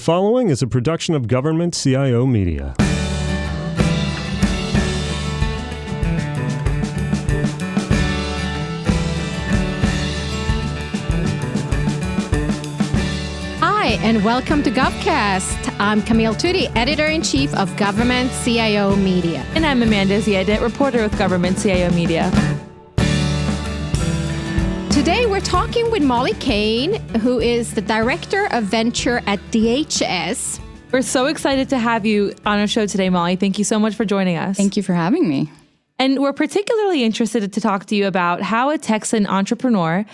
following is a production of Government CIO Media. Hi, and welcome to GovCast. I'm Camille, Editor-in-Chief of Government CIO Media. And I'm Amanda, reporter with Government CIO Media. Today, we're talking with Molly Cain, who is the Director of Venture at DHS. We're so excited to have you on our show today, Molly. Thank you so much for joining us. Thank you for having me. And we're particularly interested to talk to you about how a Texan entrepreneur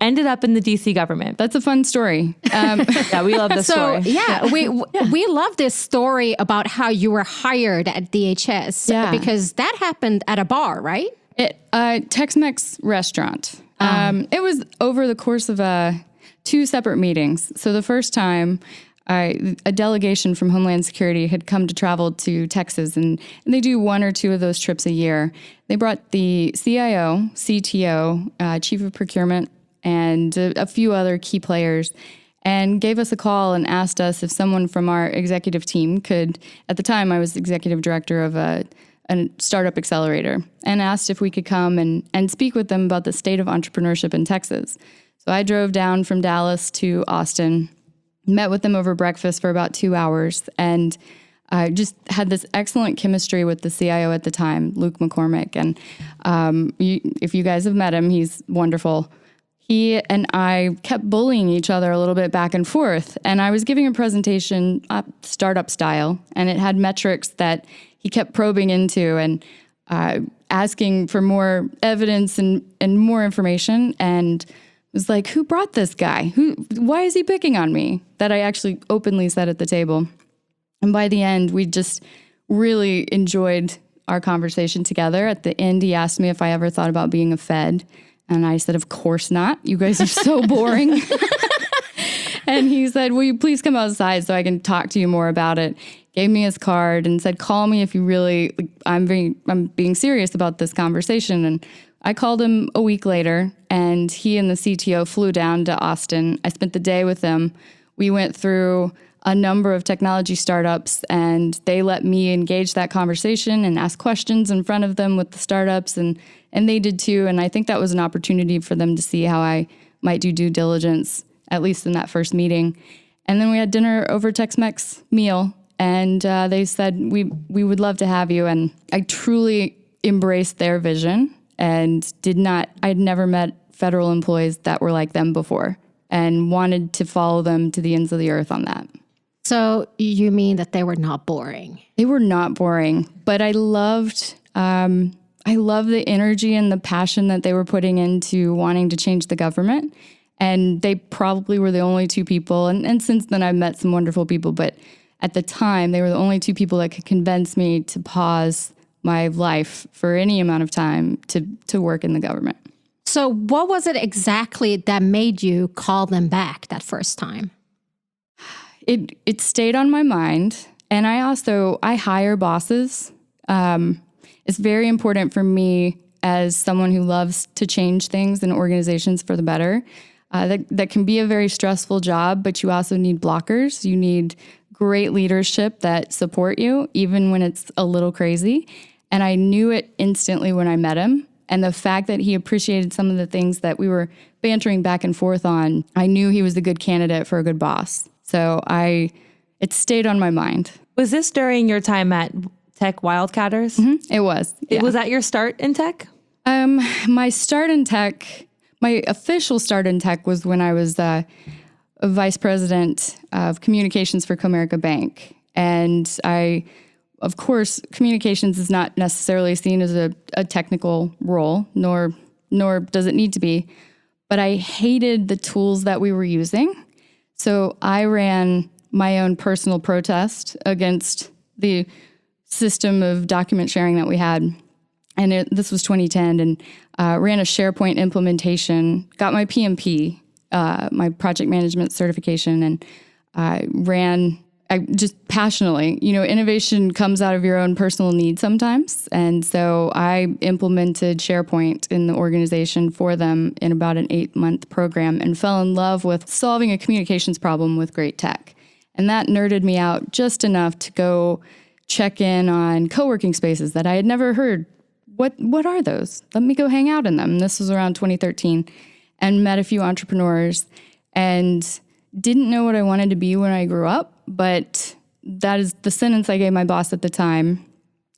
ended up in the D.C. government. That's a fun story. Yeah, we love this story. We love this story about how you were hired at DHS because that happened at a bar, right? Tex-Mex restaurant. It was over the course of two separate meetings. So the first time, a delegation from Homeland Security had come to travel to Texas, and they do one or two of those trips a year. They brought the CIO, CTO, Chief of Procurement, and a few other key players, and gave us a call and asked us if someone from our executive team could, at the time I was executive director of a startup accelerator, and asked if we could come and speak with them about the state of entrepreneurship in Texas. So I drove down from Dallas to Austin, met with them over breakfast for about 2 hours, and I just had this excellent chemistry with the CIO at the time, Luke McCormick. And if you guys have met him, he's wonderful. He and I kept bullying each other a little bit back and forth. And I was giving a presentation startup style, and it had metrics that he kept probing into and asking for more evidence and more information. And was like, who brought this guy? Why is he picking on me? That I actually openly said at the table. And by the end, we just really enjoyed our conversation together. At the end, he asked me if I ever thought about being a Fed. And I said, of course not. You guys are so boring. And he said, will you please come outside so I can talk to you more about it? Gave me his card and said, call me if you really, I'm being serious about this conversation. And I called him a week later, and he and the CTO flew down to Austin. I spent the day with them. We went through a number of technology startups, and they let me engage that conversation and ask questions in front of them with the startups, and they did too. And I think that was an opportunity for them to see how I might do due diligence, at least in that first meeting. And then we had dinner over Tex-Mex meal, and they said, we would love to have you. And I truly embraced their vision. And I'd never met federal employees that were like them before, and wanted to follow them to the ends of the earth on that. So you mean that they were not boring? They were not boring, but I loved the energy and the passion that they were putting into wanting to change the government. And they probably were the only two people, and since then I've met some wonderful people, but at the time they were the only two people that could convince me to pause my life for any amount of time to work in the government. So what was it exactly that made you call them back that first time? It stayed on my mind. And I hire bosses. It's very important for me as someone who loves to change things in organizations for the better. That can be a very stressful job, but you also need blockers. You need great leadership that support you, even when it's a little crazy. And I knew it instantly when I met him. And the fact that he appreciated some of the things that we were bantering back and forth on, I knew he was a good candidate for a good boss. So it stayed on my mind. Was this during your time at Tech Wildcatters? Mm-hmm. It was. Yeah. Was that your start in tech? My official start in tech was when I was a vice president of communications for Comerica Bank. And of course, communications is not necessarily seen as a technical role, nor does it need to be. But I hated the tools that we were using. So I ran my own personal protest against the system of document sharing that we had. And this was 2010, and ran a SharePoint implementation, got my PMP, my project management certification, and I just passionately, innovation comes out of your own personal need sometimes. And so I implemented SharePoint in the organization for them in about an 8-month program and fell in love with solving a communications problem with great tech. And that nerded me out just enough to go check in on co-working spaces that I had never heard. What are those? Let me go hang out in them. And this was around 2013, and met a few entrepreneurs and didn't know what I wanted to be when I grew up, but that is the sentence I gave my boss at the time.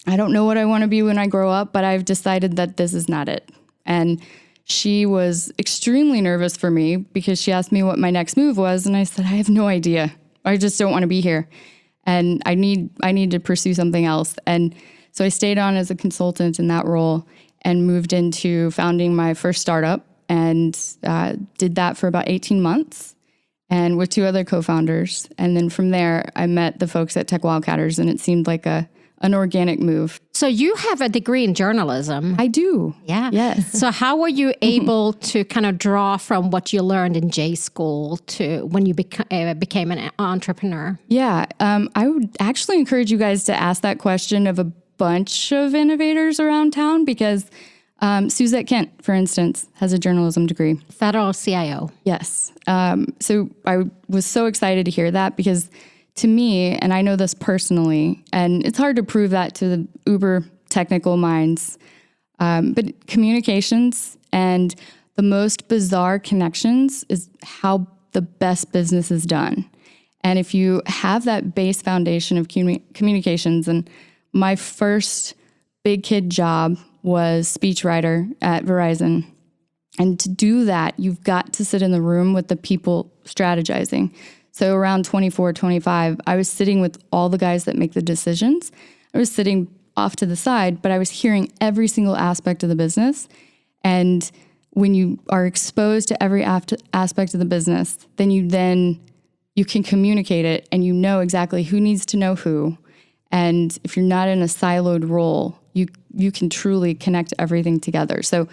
I don't know what I want to be when I grow up, but I've decided that this is not it. And she was extremely nervous for me because she asked me what my next move was. And I said, I have no idea. I just don't want to be here. And I need to pursue something else. And so I stayed on as a consultant in that role and moved into founding my first startup, and did that for about 18 months and with 2 other co-founders. And then from there, I met the folks at Tech Wildcatters, and it seemed like an organic move. So you have a degree in journalism. I do. Yeah. Yes. So how were you able to kind of draw from what you learned in J school to when you became an entrepreneur? Yeah. I would actually encourage you guys to ask that question of a bunch of innovators around town, because Suzette Kent, for instance, has a journalism degree. Federal CIO. Yes. So I was so excited to hear that, because to me, and I know this personally, and it's hard to prove that to the uber technical minds, but communications and the most bizarre connections is how the best business is done. And if you have that base foundation of communications, and my first big kid job was speechwriter at Verizon. And to do that, you've got to sit in the room with the people strategizing. So around 24, 25, I was sitting with all the guys that make the decisions. I was sitting off to the side, but I was hearing every single aspect of the business. And when you are exposed to every aspect of the business, then you can communicate it, and you know exactly who needs to know who. And if you're not in a siloed role, you can truly connect everything together. So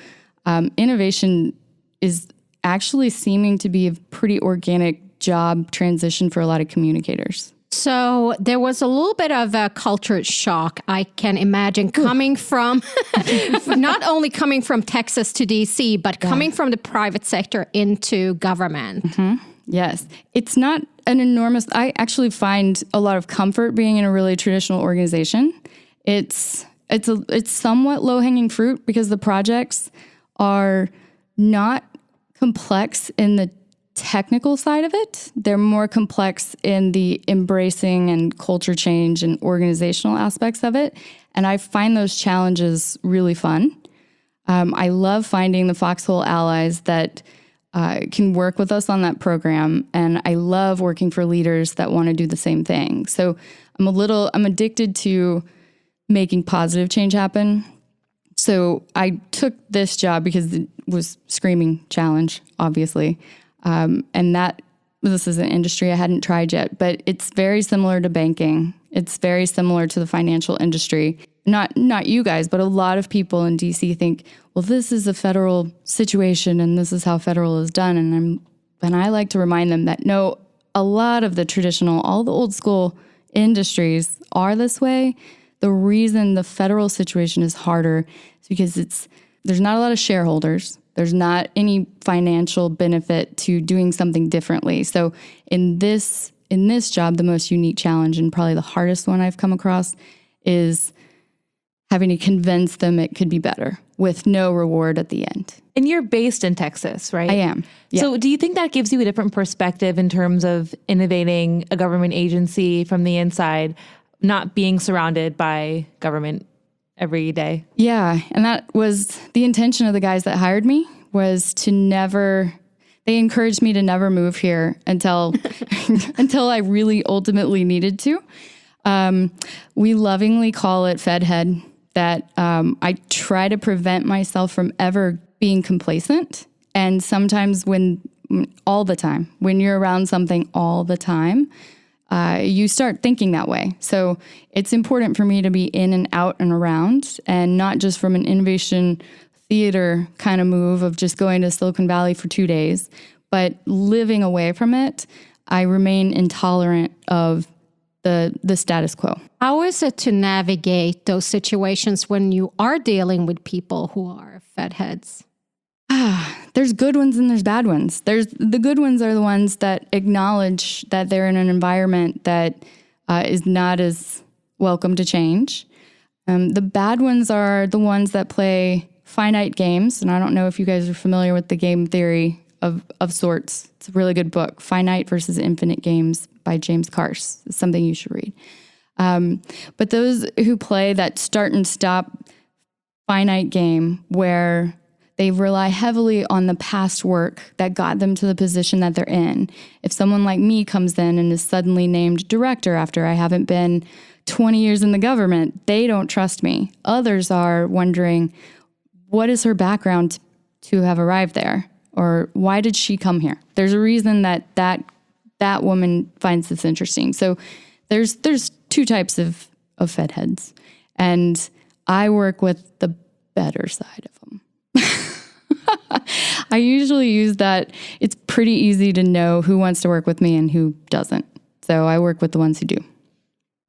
innovation is actually seeming to be a pretty organic job transition for a lot of communicators. So there was a little bit of a culture shock, I can imagine, coming from, not only coming from Texas to DC, but coming from the private sector into government. Mm-hmm. Yes. It's not an enormous, I actually find a lot of comfort being in a really traditional organization. It's somewhat low-hanging fruit because the projects are not complex in the technical side of it. They're more complex in the embracing and culture change and organizational aspects of it. And I find those challenges really fun. I love finding the foxhole allies that can work with us on that program. And I love working for leaders that want to do the same thing. So I'm addicted to making positive change happen. So I took this job because it was screaming challenge, obviously. And this is an industry I hadn't tried yet, but it's very similar to banking. It's very similar to the financial industry. Not you guys, but a lot of people in DC think, well, this is a federal situation and this is how federal is done. And I like to remind them that no, a lot of the traditional, all the old school industries are this way. The reason the federal situation is harder is because there's not a lot of shareholders. There's not any financial benefit to doing something differently. So in this job, the most unique challenge and probably the hardest one I've come across is having to convince them it could be better with no reward at the end. And you're based in Texas, right? I am. Yeah. So do you think that gives you a different perspective in terms of innovating a government agency from the inside, not being surrounded by government every day? Yeah. And that was the intention of the guys that hired me, was they encouraged me to never move here until I really ultimately needed to. We lovingly call it Fed head, that I try to prevent myself from ever being complacent. And sometimes all the time, when you're around something all the time, you start thinking that way. So it's important for me to be in and out and around, and not just from an innovation theater kind of move of just going to Silicon Valley for 2 days, but living away from it. I remain intolerant of the status quo. How is it to navigate those situations when you are dealing with people who are Fed heads? There's good ones and there's bad ones. The good ones are the ones that acknowledge that they're in an environment that is not as welcome to change. The bad ones are the ones that play finite games. And I don't know if you guys are familiar with the game theory of sorts. It's a really good book, Finite versus Infinite Games by James Carse. It's something you should read. But those who play that start and stop finite game where they rely heavily on the past work that got them to the position that they're in. If someone like me comes in and is suddenly named director after I haven't been 20 years in the government, they don't trust me. Others are wondering, what is her background to have arrived there? Or why did she come here? There's a reason that woman finds this interesting. So there's two types of Fed heads. And I work with the better side of them. I usually use that. It's pretty easy to know who wants to work with me and who doesn't. So I work with the ones who do.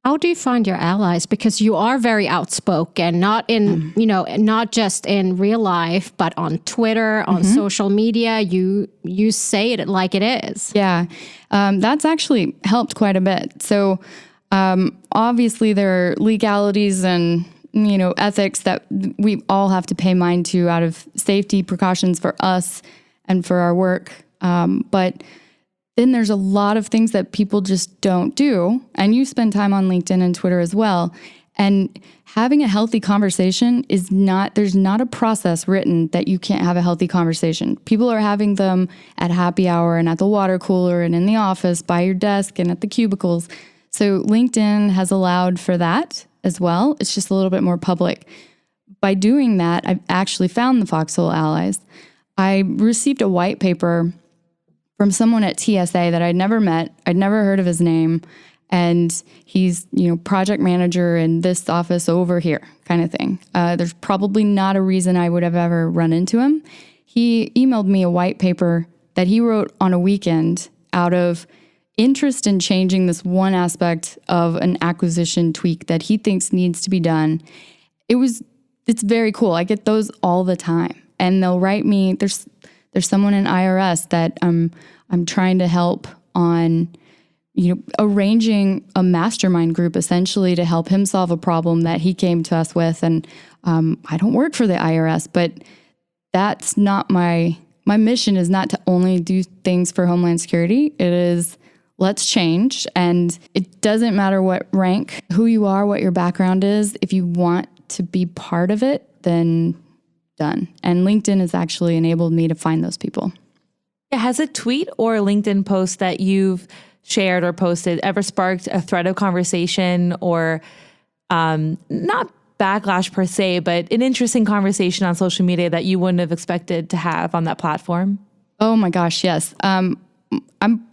How do you find your allies? Because you are very outspoken, not in, not just in real life, but on Twitter, on social media. You say it like it is. Yeah, that's actually helped quite a bit. So obviously there are legalities and ethics that we all have to pay mind to out of safety precautions for us and for our work. But then there's a lot of things that people just don't do. And you spend time on LinkedIn and Twitter as well. And having a healthy conversation there's not a process written that you can't have a healthy conversation. People are having them at happy hour and at the water cooler and in the office, by your desk and at the cubicles. So LinkedIn has allowed for that as well. It's just a little bit more public. By doing that, I've actually found the Foxhole allies. I received a white paper from someone at TSA that I'd never met. I'd never heard of his name. And he's, project manager in this office over here kind of thing. There's probably not a reason I would have ever run into him. He emailed me a white paper that he wrote on a weekend out of interest in changing this one aspect of an acquisition tweak that he thinks needs to be done. It's very cool. I get those all the time. And they'll write me, there's someone in IRS that I'm trying to help on, arranging a mastermind group essentially to help him solve a problem that he came to us with. And I don't work for the IRS, but that's not my mission is not to only do things for Homeland Security. It is, let's change. And it doesn't matter what rank, who you are, what your background is. If you want to be part of it, then done. And LinkedIn has actually enabled me to find those people. Has a tweet or a LinkedIn post that you've shared or posted ever sparked a thread of conversation or not backlash per se, but an interesting conversation on social media that you wouldn't have expected to have on that platform? Oh my gosh, yes. I'm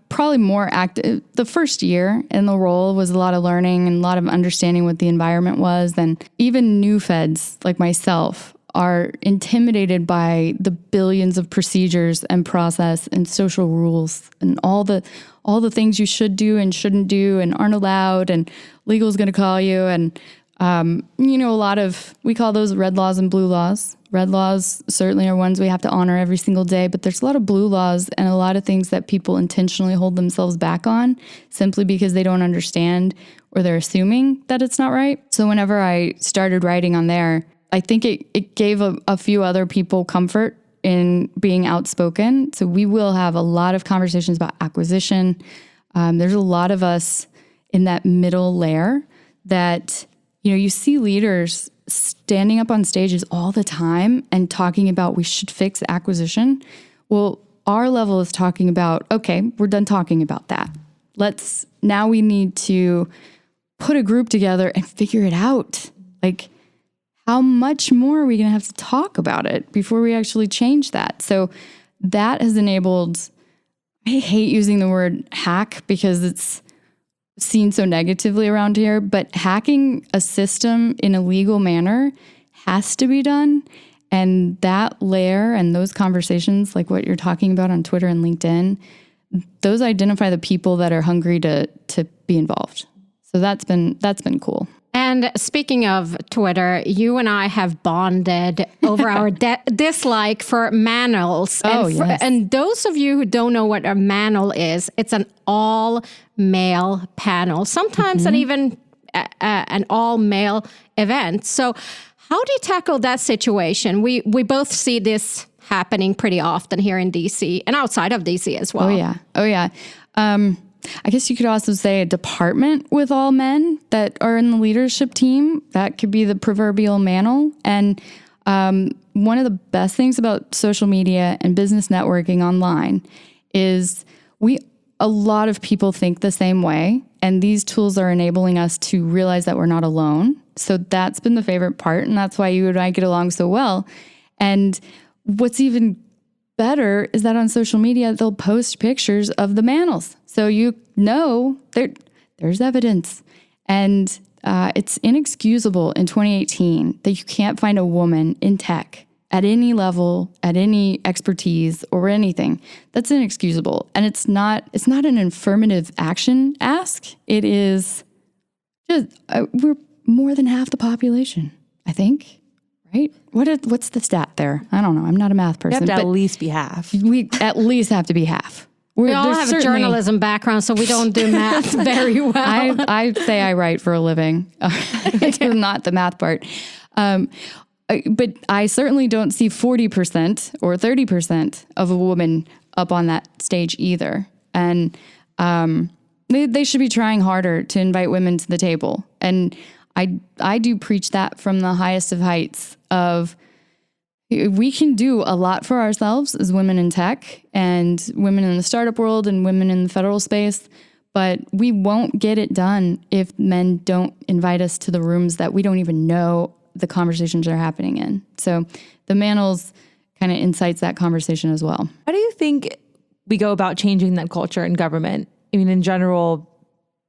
probably more active. The first year in the role was a lot of learning and a lot of understanding what the environment was. And even new feds like myself are intimidated by the billions of procedures and process and social rules and all the things you should do and shouldn't do and aren't allowed, and legal's going to call you. And, a lot of, we call those red laws and blue laws. Red laws certainly are ones we have to honor every single day, but there's a lot of blue laws and a lot of things that people intentionally hold themselves back on simply because they don't understand or they're assuming that it's not right. So whenever I started writing on there, I think it gave a few other people comfort in being outspoken. So we will have a lot of conversations about acquisition. There's a lot of us in that middle layer that, you see leaders standing up on stages all the time and talking about we should fix acquisition. Well, our level is talking about, okay, we're done talking about that. Now we need to put a group together and figure it out. Like, how much more are we going to have to talk about it before we actually change that? So that has enabled, I hate using the word hack because it's seen so negatively around here, but hacking a system in a legal manner has to be done. And that layer and those conversations, like what you're talking about on Twitter and LinkedIn, those identify the people that are hungry to be involved. So that's been cool. And And speaking of Twitter, you and I have bonded over our dislike for manels. Oh, and yes. And those of you who don't know what a manel is, it's an all-male panel, sometimes even an all-male event. So how do you tackle that situation? We both see this happening pretty often here in DC and outside of DC as well. Oh, yeah. I guess you could also say a department with all men that are in the leadership team. That could be the proverbial manel. And one of the best things about social media and business networking online is a lot of people think the same way. And these tools are enabling us to realize that we're not alone. So that's been the favorite part. And that's why you and I get along so well. And what's even better is that on social media, they'll post pictures of the manels. So you know there's evidence. And it's inexcusable in 2018 that you can't find a woman in tech at any level, at any expertise or anything. That's inexcusable. And it's not an affirmative action ask. It is just, we're more than half the population, I think. Right? What's the stat there? I don't know. I'm not a math person. You have to at least be half. We at least have to be half. We all have a journalism background, so we don't do math very well. I say I write for a living. Not the math part. But I certainly don't see 40% or 30% of a woman up on that stage either. And they should be trying harder to invite women to the table. And I do preach that from the highest of heights of we can do a lot for ourselves as women in tech and women in the startup world and women in the federal space, but we won't get it done if men don't invite us to the rooms that we don't even know the conversations are happening in. So the manels kind of incites that conversation as well. How do you think we go about changing that culture in government? I mean, in general,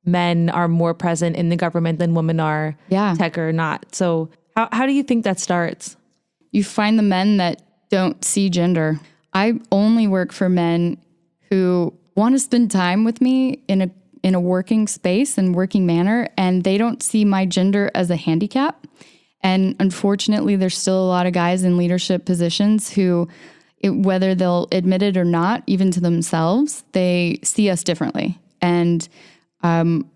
men are more present in the government than women are, tech or not. So how do you think that starts? You find the men that don't see gender. I only work for men who want to spend time with me in a working space and working manner, and they don't see my gender as a handicap. And unfortunately, there's still a lot of guys in leadership positions who, whether they'll admit it or not, even to themselves, they see us differently. And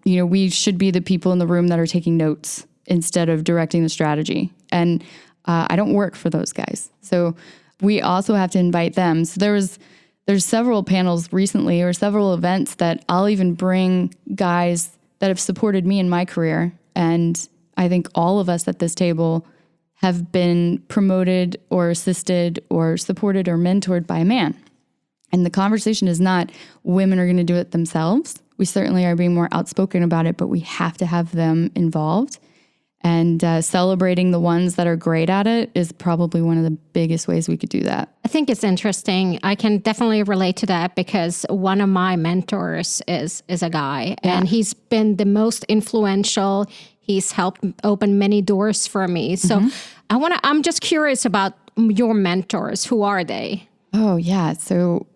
we should be the people in the room that are taking notes instead of directing the strategy. And I don't work for those guys. So we also have to invite them. So there's several panels recently or several events that I'll even bring guys that have supported me in my career. And I think all of us at this table have been promoted or assisted or supported or mentored by a man. And the conversation is not women are going to do it themselves. We certainly are being more outspoken about it, but we have to have them involved. And celebrating the ones that are great at it is probably one of the biggest ways we could do that. I think it's interesting. I can definitely relate to that because one of my mentors is a guy, and he's been the most influential. He's helped open many doors for me. So I'm just curious about your mentors. Who are they? Oh, yeah. So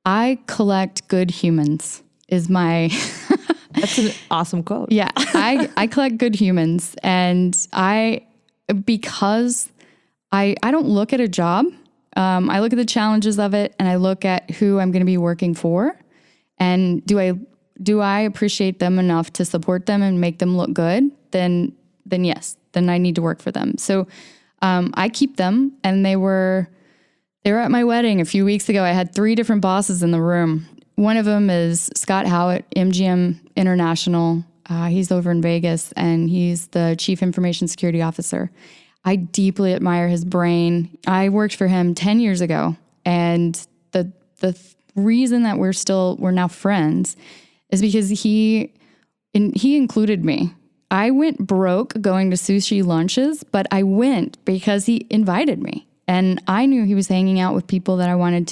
I collect good humans is my... That's an awesome quote. Yeah. I collect good humans, and because I don't look at a job. I look at the challenges of it, and I look at who I'm going to be working for, and do I appreciate them enough to support them and make them look good? Then yes, then I need to work for them. So I keep them, and they were at my wedding a few weeks ago. I had 3 different bosses in the room. One of them is Scott Howitt, MGM International. He's over in Vegas, and he's the Chief Information Security Officer. I deeply admire his brain. I worked for him 10 years ago, and the reason that we're now friends is because he included me. I went broke going to sushi lunches, but I went because he invited me. And I knew he was hanging out with people that I wanted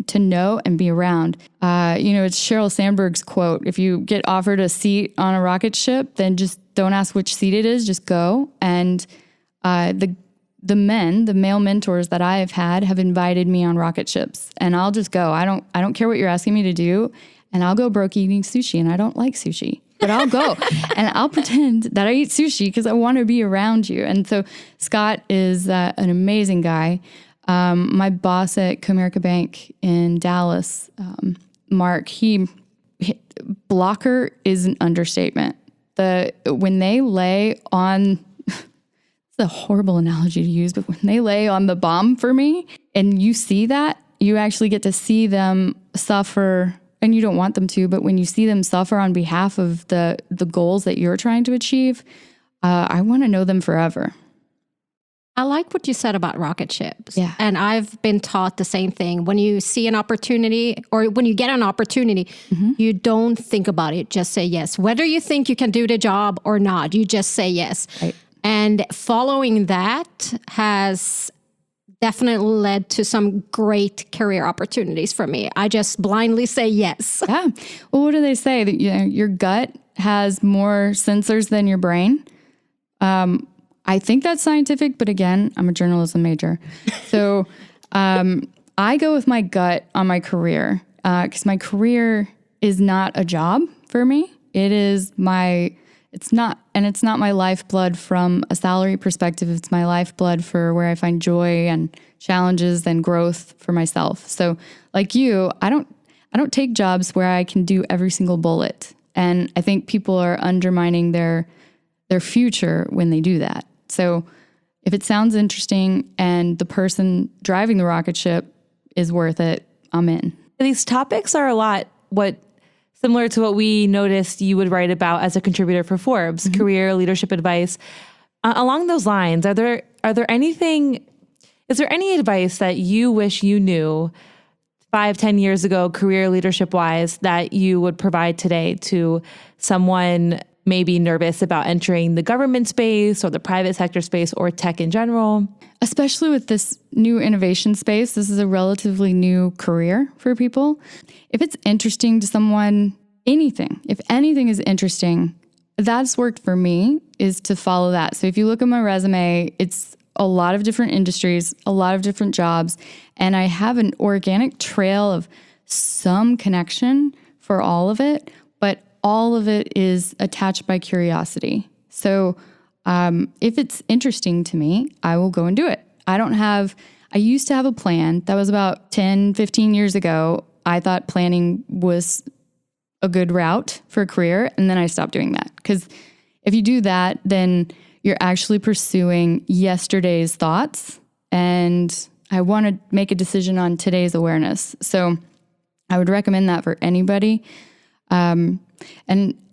to know and be around. It's Sheryl Sandberg's quote: if you get offered a seat on a rocket ship, then just don't ask which seat it is, just go. And the male mentors that I have had have invited me on rocket ships, and I'll just go. I don't care what you're asking me to do, and I'll go broke eating sushi, and I don't like sushi. but I'll go and I'll pretend that I eat sushi because I want to be around you. And so Scott is an amazing guy. My boss at Comerica Bank in Dallas, Mark, blocker is an understatement. When they lay on, it's a horrible analogy to use, but when they lay on the bomb for me and you see that, you actually get to see them suffer, and you don't want them to, but when you see them suffer on behalf of the goals that you're trying to achieve, I want to know them forever. I like what you said about rocket ships. Yeah. And I've been taught the same thing. When you see an opportunity or when you get an opportunity, you don't think about it. Just say yes. Whether you think you can do the job or not, you just say yes. Right. And following that has definitely led to some great career opportunities for me. I just blindly say yes. Yeah. Well, what do they say? That your gut has more sensors than your brain? I think that's scientific, but again, I'm a journalism major. So I go with my gut on my career because my career is not a job for me. It's not my lifeblood from a salary perspective. It's my lifeblood for where I find joy and challenges and growth for myself. So like you, I don't take jobs where I can do every single bullet. And I think people are undermining their future when they do that. So if it sounds interesting and the person driving the rocket ship is worth it, I'm in. These topics are a lot similar to what we noticed you would write about as a contributor for Forbes, career leadership advice. Along those lines, is there any advice that you wish you knew 5-10 years ago, career leadership wise, that you would provide today to someone maybe nervous about entering the government space or the private sector space or tech in general? Especially with this new innovation space, this is a relatively new career for people. If it's interesting to someone, if anything is interesting, that's worked for me, is to follow that. So if you look at my resume, it's a lot of different industries, a lot of different jobs, and I have an organic trail of some connection for all of it, but all of it is attached by curiosity. So if it's interesting to me, I will go and do it. I used to have a plan. That was about 10, 15 years ago. I thought planning was a good route for a career, and then I stopped doing that. Because if you do that, then you're actually pursuing yesterday's thoughts, and I want to make a decision on today's awareness. So I would recommend that for anybody. And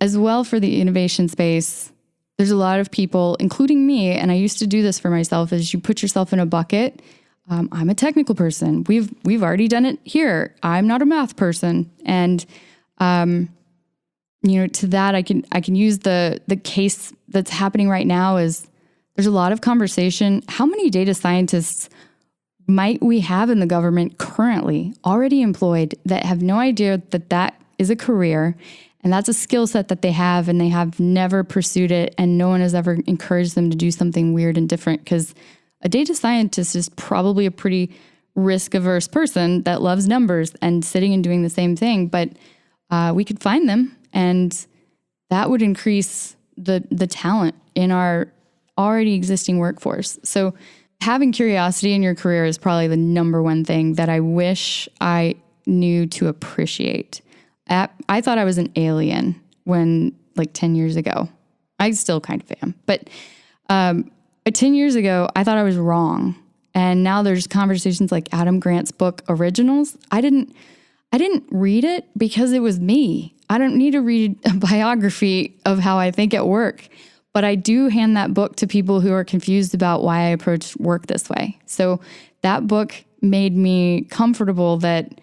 as well for the innovation space, there's a lot of people, including me, and I used to do this for myself, is you put yourself in a bucket. I'm a technical person. We've already done it here. I'm not a math person. And, to that, I can use the case that's happening right now is there's a lot of conversation. How many data scientists might we have in the government currently already employed that have no idea that is a career and that's a skill set that they have and they have never pursued it and no one has ever encouraged them to do something weird and different? Because a data scientist is probably a pretty risk-averse person that loves numbers and sitting and doing the same thing, but we could find them, and that would increase the talent in our already existing workforce. So having curiosity in your career is probably the number one thing that I wish I knew to appreciate. I thought I was an alien when, 10 years ago. I still kind of am. But 10 years ago, I thought I was wrong. And now there's conversations like Adam Grant's book, Originals. I didn't read it because it was me. I don't need to read a biography of how I think at work. But I do hand that book to people who are confused about why I approach work this way. So that book made me comfortable that,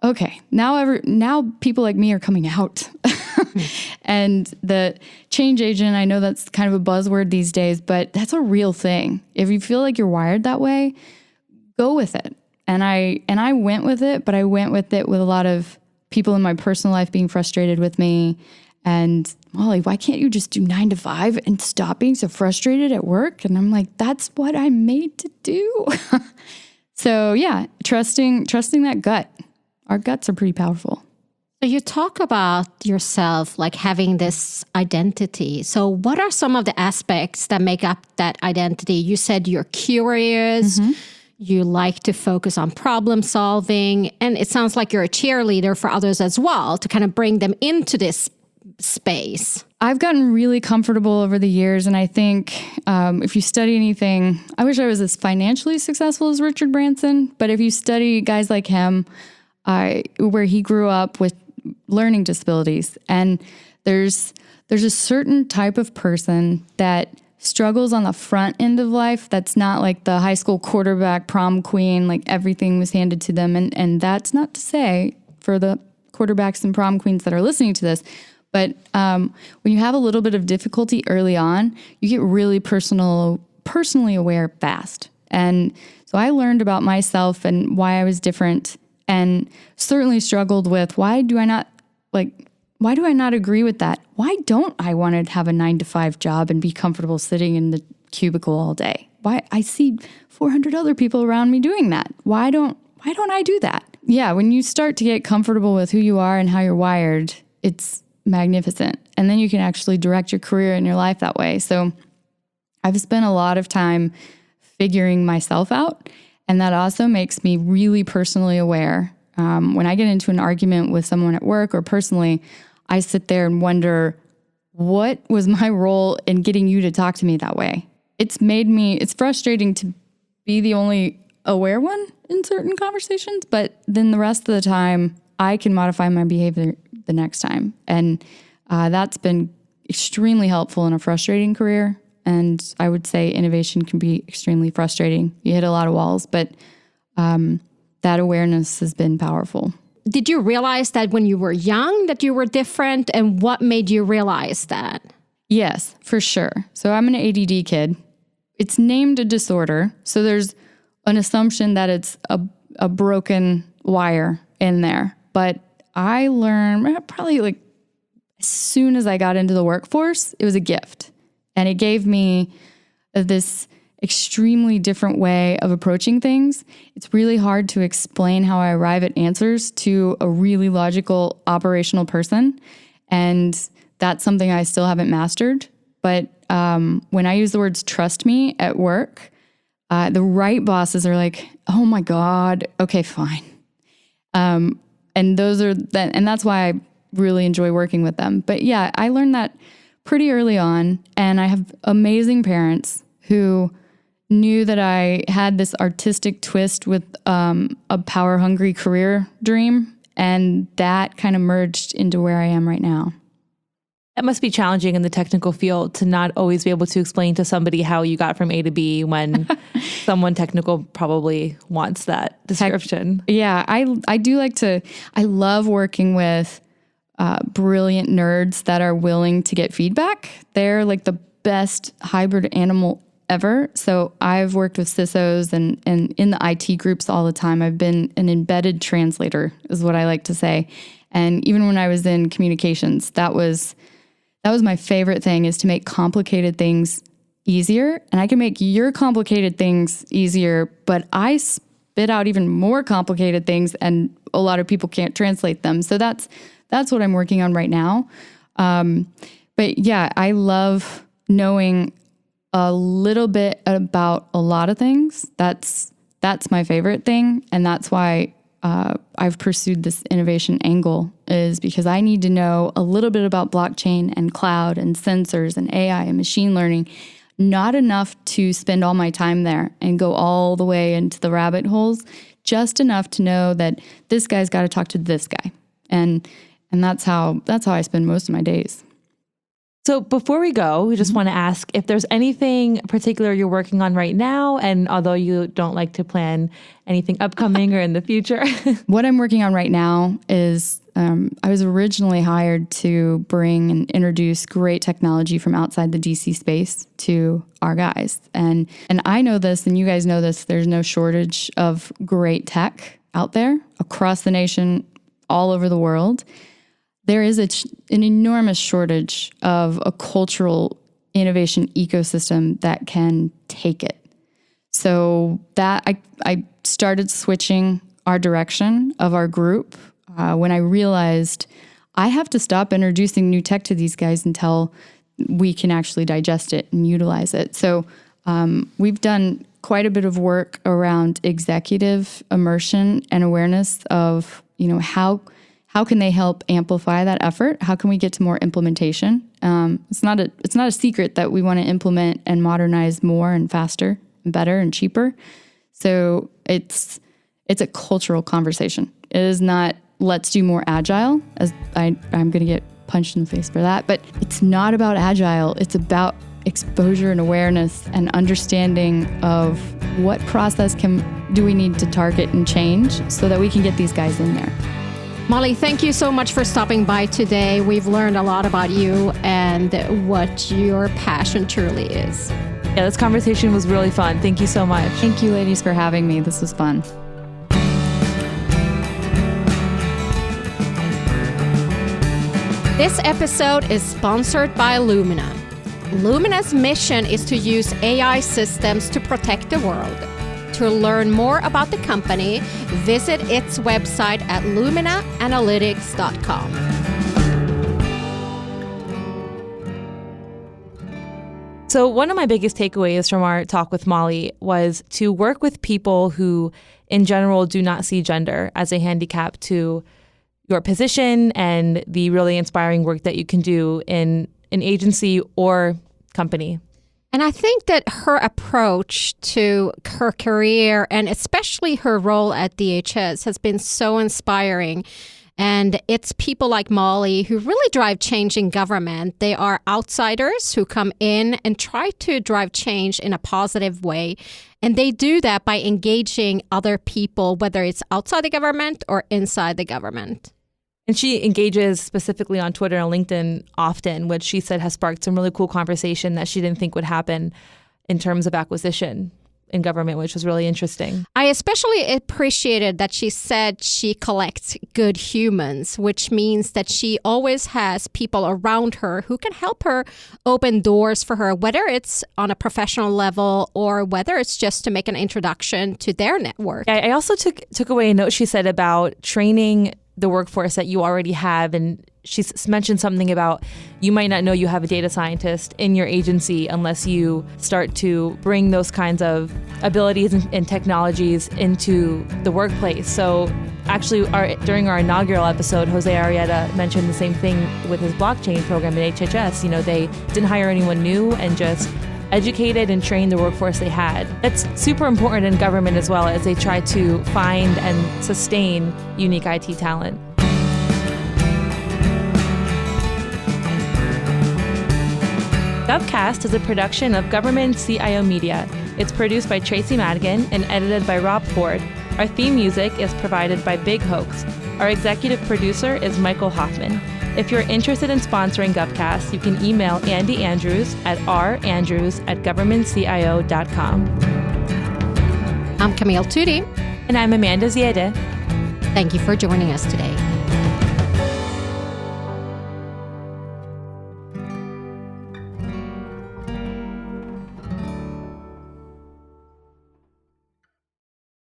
okay, now people like me are coming out. And the change agent, I know that's kind of a buzzword these days, but that's a real thing. If you feel like you're wired that way, go with it. And I went with it, but I went with it with a lot of people in my personal life being frustrated with me. And Molly, why can't you just do 9 to 5 and stop being so frustrated at work? And I'm like, that's what I'm made to do. So yeah, trusting that gut. Our guts are pretty powerful. You talk about yourself like having this identity. So what are some of the aspects that make up that identity? You said you're curious, you like to focus on problem solving, and it sounds like you're a cheerleader for others as well to kind of bring them into this space. I've gotten really comfortable over the years, and I think if you study anything, I wish I was as financially successful as Richard Branson, but if you study guys like him, where he grew up with learning disabilities, and there's a certain type of person that struggles on the front end of life that's not like the high school quarterback, prom queen, like everything was handed to them. And that's not to say for the quarterbacks and prom queens that are listening to this, but when you have a little bit of difficulty early on, you get really personally aware fast. And so I learned about myself and why I was different, and certainly struggled with why do I not agree with that? Why don't I want to have a 9-to-5 job and be comfortable sitting in the cubicle all day? Why I see 400 other people around me doing that. Why don't I do that? Yeah, when you start to get comfortable with who you are and how you're wired, it's magnificent. And then you can actually direct your career and your life that way. So I've spent a lot of time figuring myself out. And that also makes me really personally aware. When I get into an argument with someone at work or personally, I sit there and wonder, what was my role in getting you to talk to me that way? It's frustrating to be the only aware one in certain conversations, but then the rest of the time, I can modify my behavior the next time. And that's been extremely helpful in a frustrating career. And I would say innovation can be extremely frustrating. You hit a lot of walls, but that awareness has been powerful. Did you realize that when you were young that you were different, and what made you realize that? Yes, for sure. So I'm an ADD kid. It's named a disorder. So there's an assumption that it's a broken wire in there. But I learned probably like as soon as I got into the workforce, it was a gift. And it gave me this extremely different way of approaching things. It's really hard to explain how I arrive at answers to a really logical operational person. And that's something I still haven't mastered. But when I use the words trust me at work, the right bosses are like, oh my God, okay, fine. And that's why I really enjoy working with them. But yeah, I learned that pretty early on, and I have amazing parents who knew that I had this artistic twist with a power-hungry career dream, and that kind of merged into where I am right now. That must be challenging in the technical field to not always be able to explain to somebody how you got from A to B when someone technical probably wants that description. Yeah, I love working with brilliant nerds that are willing to get feedback. They're like the best hybrid animal ever. So I've worked with CISOs and in the IT groups all the time. I've been an embedded translator is what I like to say. And even when I was in communications, that was my favorite thing, is to make complicated things easier. And I can make your complicated things easier, but I spit out even more complicated things and a lot of people can't translate them. So that's what I'm working on right now. But yeah, I love knowing a little bit about a lot of things. That's my favorite thing. And that's why I've pursued this innovation angle, is because I need to know a little bit about blockchain and cloud and sensors and AI and machine learning, not enough to spend all my time there and go all the way into the rabbit holes, just enough to know that this guy's got to talk to this guy. And that's how I spend most of my days. So before we go, we just want to ask if there's anything particular you're working on right now. And although you don't like to plan anything upcoming or in the future. What I'm working on right now is I was originally hired to bring and introduce great technology from outside the DC space to our guys. And I know this, and you guys know this, there's no shortage of great tech out there across the nation, all over the world. There is an enormous shortage of a cultural innovation ecosystem that can take it. So that I started switching our direction of our group when I realized I have to stop introducing new tech to these guys until we can actually digest it and utilize it. So we've done quite a bit of work around executive immersion and awareness of, how can they help amplify that effort? How can we get to more implementation? It's not a secret that we want to implement and modernize more and faster and better and cheaper. So it's a cultural conversation. It is not, let's do more agile, as I'm going to get punched in the face for that, but it's not about agile. It's about exposure and awareness and understanding of what process do we need to target and change so that we can get these guys in there. Molly, thank you so much for stopping by today. We've learned a lot about you and what your passion truly is. Yeah, this conversation was really fun. Thank you so much. Thank you, ladies, for having me. This was fun. This episode is sponsored by Lumina. Lumina's mission is to use AI systems to protect the world. To learn more about the company, visit its website at luminaanalytics.com. So one of my biggest takeaways from our talk with Molly was to work with people who, in general, do not see gender as a handicap to your position and the really inspiring work that you can do in an agency or company. And I think that her approach to her career and especially her role at DHS has been so inspiring. And it's people like Molly who really drive change in government. They are outsiders who come in and try to drive change in a positive way. And they do that by engaging other people, whether it's outside the government or inside the government. And she engages specifically on Twitter and LinkedIn often, which she said has sparked some really cool conversation that she didn't think would happen in terms of acquisition in government, which was really interesting. I especially appreciated that she said she collects good humans, which means that she always has people around her who can help her open doors for her, whether it's on a professional level or whether it's just to make an introduction to their network. I also took away a note she said about training the workforce that you already have. And she mentioned something about you might not know you have a data scientist in your agency unless you start to bring those kinds of abilities and technologies into the workplace. So actually, during our inaugural episode, Jose Arrieta mentioned the same thing with his blockchain program at HHS. They didn't hire anyone new and just educated and trained the workforce they had. That's super important in government as well as they try to find and sustain unique IT talent. GovCast is a production of Government CIO Media. It's produced by Tracy Madigan and edited by Rob Ford. Our theme music is provided by Big Hoax. Our executive producer is Michael Hoffman. If you're interested in sponsoring GovCast, you can email Andy Andrews at randrews@governmentcio.com. I'm Camille Tutti. And I'm Amanda Ziede. Thank you for joining us today.